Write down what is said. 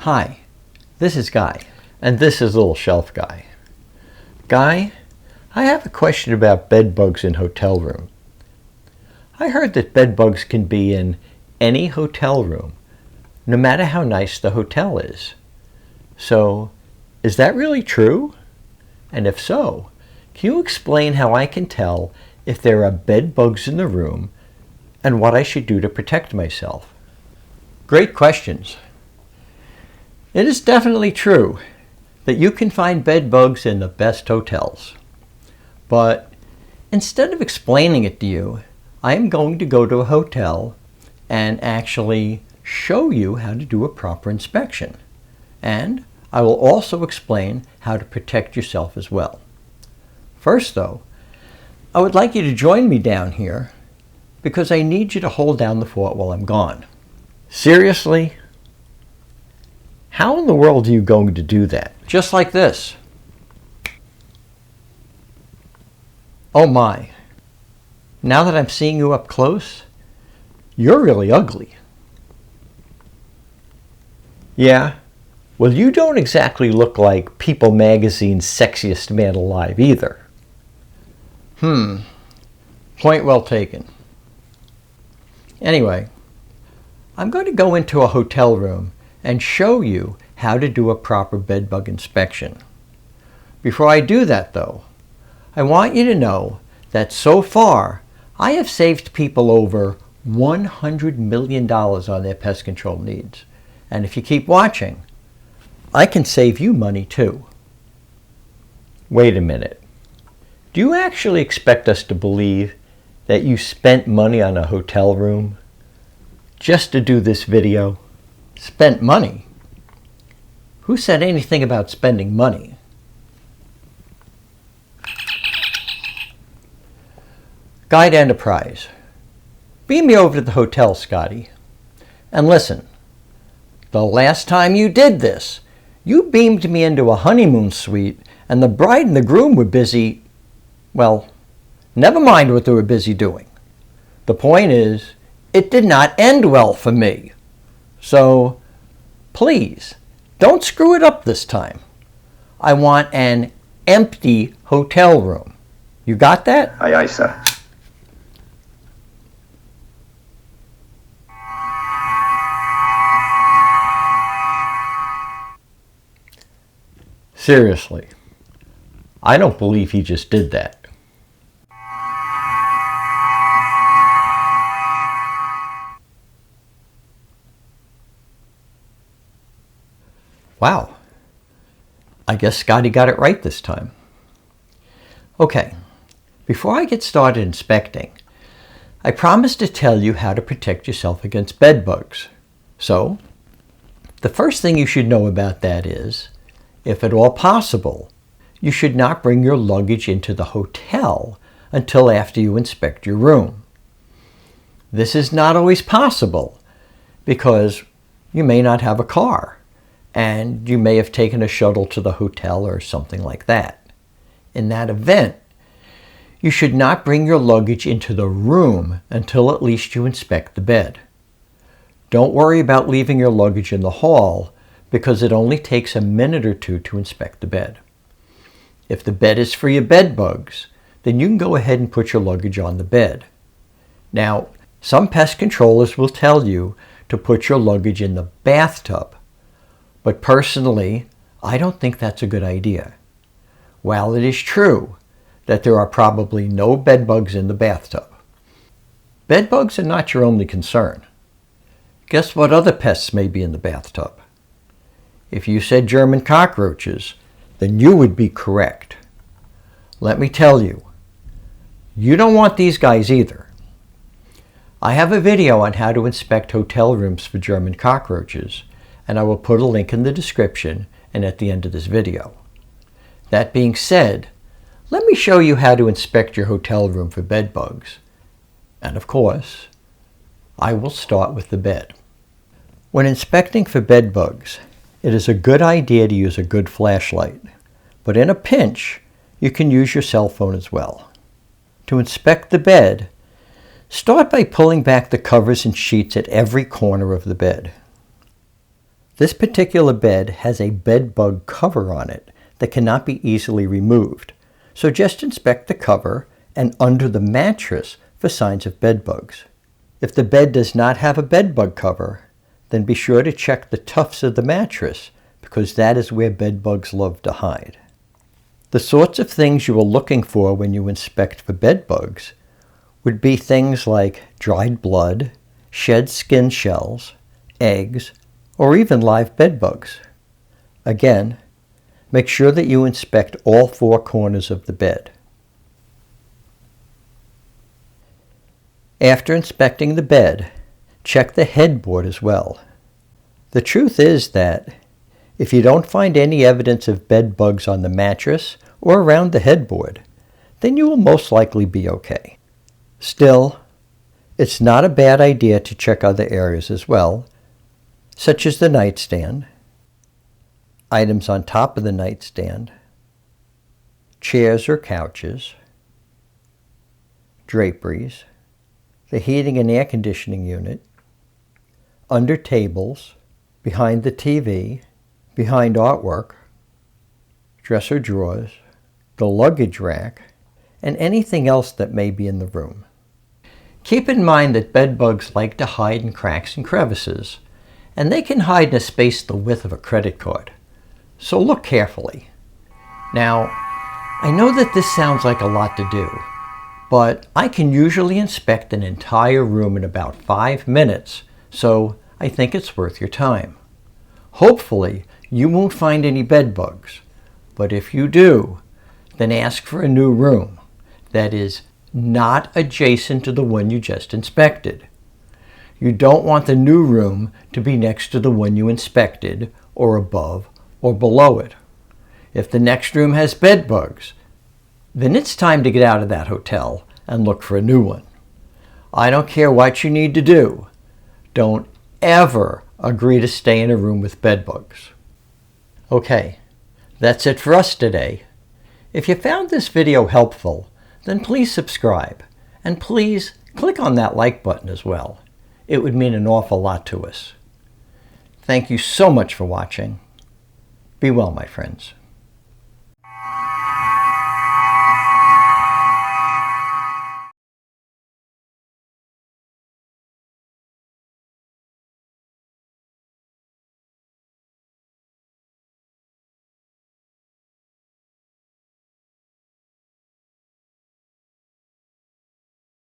Hi, this is Guy. And this is Little Shelf Guy. Guy, I have a question about bed bugs in hotel room. I heard that bed bugs can be in any hotel room, no matter how nice the hotel is. So, is that really true? And if so, can you explain how I can tell if there are bed bugs in the room and what I should do to protect myself? Great questions. It is definitely true that you can find bed bugs in the best hotels. But instead of explaining it to you, I am going to go to a hotel and actually show you how to do a proper inspection. And I will also explain how to protect yourself as well. First though, I would like you to join me down here because I need you to hold down the fort while I'm gone. Seriously? How in the world are you going to do that? Just like this. Oh my. Now that I'm seeing you up close, you're really ugly. Yeah, well, you don't exactly look like People Magazine's sexiest man alive either. Point well taken. Anyway, I'm going to go into a hotel room and show you how to do a proper bed bug inspection. Before I do that though, I want you to know that so far I have saved people over $100 million on their pest control needs. And if you keep watching, I can save you money too. Wait a minute. Do you actually expect us to believe that you spent money on a hotel room just to do this video? Spent money? Who said anything about spending money? Guide Enterprise. Beam me over to the hotel, Scotty. And listen, the last time you did this, you beamed me into a honeymoon suite and the bride and the groom were busy, well, never mind what they were busy doing. The point is, it did not end well for me. So, please, don't screw it up this time. I want an empty hotel room. You got that? Aye, aye, sir. Seriously, I don't believe he just did that. Wow, I guess Scotty got it right this time. Okay, before I get started inspecting, I promised to tell you how to protect yourself against bed bugs. So, the first thing you should know about that is, if at all possible, you should not bring your luggage into the hotel until after you inspect your room. This is not always possible because you may not have a car and you may have taken a shuttle to the hotel or something like that. In that event, you should not bring your luggage into the room until at least you inspect the bed. Don't worry about leaving your luggage in the hall because it only takes a minute or two to inspect the bed. If the bed is free of bed bugs, then you can go ahead and put your luggage on the bed. Now, some pest controllers will tell you to put your luggage in the bathtub, but personally, I don't think that's a good idea. While it is true that there are probably no bed bugs in the bathtub, bed bugs are not your only concern. Guess what other pests may be in the bathtub? If you said German cockroaches, then you would be correct. Let me tell you, you don't want these guys either. I have a video on how to inspect hotel rooms for German cockroaches, and I will put a link in the description and at the end of this video. That being said, let me show you how to inspect your hotel room for bed bugs. And of course, I will start with the bed. When inspecting for bed bugs, it is a good idea to use a good flashlight, but in a pinch, you can use your cell phone as well. To inspect the bed, start by pulling back the covers and sheets at every corner of the bed. This particular bed has a bed bug cover on it that cannot be easily removed, so just inspect the cover and under the mattress for signs of bed bugs. If the bed does not have a bed bug cover, then be sure to check the tufts of the mattress because that is where bed bugs love to hide. The sorts of things you are looking for when you inspect for bed bugs would be things like dried blood, shed skin shells, eggs, or even live bed bugs. Again, make sure that you inspect all four corners of the bed. After inspecting the bed, check the headboard as well. The truth is that if you don't find any evidence of bed bugs on the mattress or around the headboard, then you will most likely be okay. Still, it's not a bad idea to check other areas as well, such as the nightstand, items on top of the nightstand, chairs or couches, draperies, the heating and air conditioning unit, under tables, behind the TV, behind artwork, dresser drawers, the luggage rack, and anything else that may be in the room. Keep in mind that bed bugs like to hide in cracks and crevices, and they can hide in a space the width of a credit card. So look carefully. Now, I know that this sounds like a lot to do, but I can usually inspect an entire room in about 5 minutes, so I think it's worth your time. Hopefully, you won't find any bed bugs, but if you do, then ask for a new room that is not adjacent to the one you just inspected. You don't want the new room to be next to the one you inspected, or above or below it. If the next room has bed bugs, then it's time to get out of that hotel and look for a new one. I don't care what you need to do. Don't ever agree to stay in a room with bed bugs. Okay, that's it for us today. If you found this video helpful, then please subscribe, and please click on that like button as well. It would mean an awful lot to us. Thank you so much for watching. Be well, my friends.